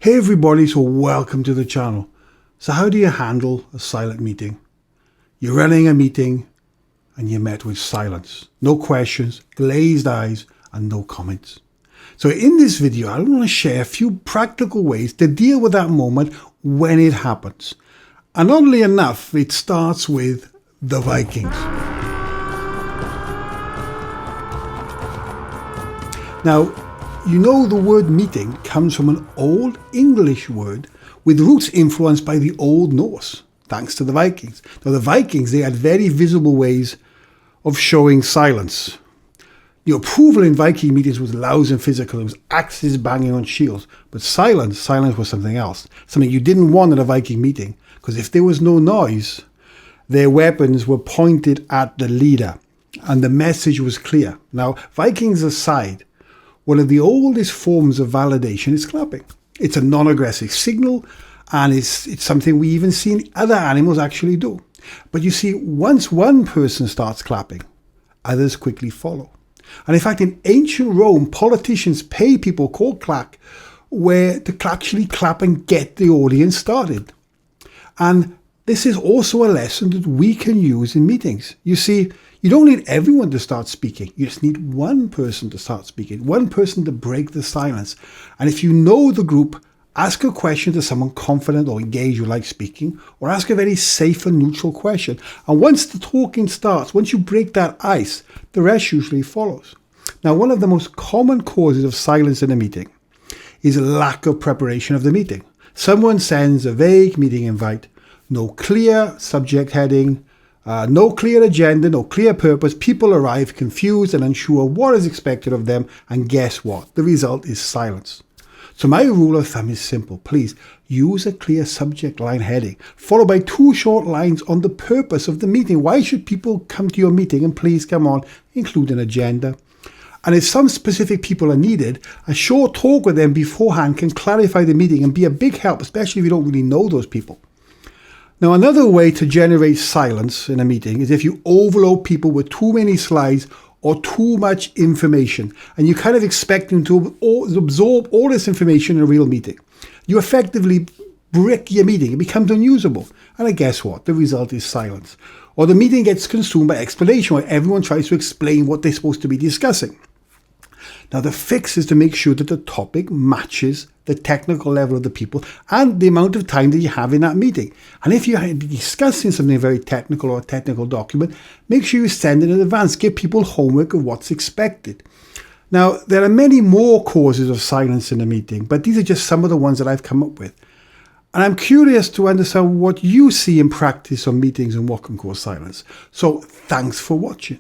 Hey everybody, so welcome to the channel. So how do you handle a silent meeting? You're running a meeting and you're met with silence. No questions, glazed eyes and no comments. So in this video, I want to share a few practical ways to deal with that moment when it happens. And oddly enough, it starts with the Vikings. Now, you know the word meeting comes from an Old English word with roots influenced by the Old Norse, thanks to the Vikings. Now the Vikings, they had very visible ways of showing silence. The approval in Viking meetings was loud and physical. It was axes banging on shields. But silence was something else. Something you didn't want at a Viking meeting. Because if there was no noise, their weapons were pointed at the leader. And the message was clear. Now, Vikings aside, one of the oldest forms of validation is clapping. It's a non-aggressive signal, and it's something we even seen other animals actually do. But you see, once one person starts clapping, others quickly follow. And in fact, in ancient Rome, politicians pay people called clack to actually clap and get the audience started. And this is also a lesson that we can use in meetings. You see, you don't need everyone to start speaking. You just need one person to start speaking, one person to break the silence. And if you know the group, ask a question to someone confident or engaged who likes speaking, or ask a very safe and neutral question. And once the talking starts, once you break that ice, the rest usually follows. Now, one of the most common causes of silence in a meeting is lack of preparation of the meeting. Someone sends a vague meeting invite, no clear subject heading, no clear agenda, no clear purpose. People arrive confused and unsure what is expected of them. And guess what? The result is silence. So my rule of thumb is simple. Please use a clear subject line heading, followed by 2 short lines on the purpose of the meeting. Why should people come to your meeting? And please come on, include an agenda. And if some specific people are needed, a short talk with them beforehand can clarify the meeting and be a big help, especially if you don't really know those people. Now, another way to generate silence in a meeting is if you overload people with too many slides or too much information, and you kind of expect them to absorb all this information in a real meeting. You effectively brick your meeting. It becomes unusable. And guess what? The result is silence. Or the meeting gets consumed by explanation, where everyone tries to explain what they're supposed to be discussing. Now, the fix is to make sure that the topic matches the technical level of the people and the amount of time that you have in that meeting. And if you're discussing something very technical or a technical document, make sure you send it in advance. Give people homework of what's expected. Now, there are many more causes of silence in a meeting, but these are just some of the ones that I've come up with. And I'm curious to understand what you see in practice on meetings and what can cause silence. So thanks for watching.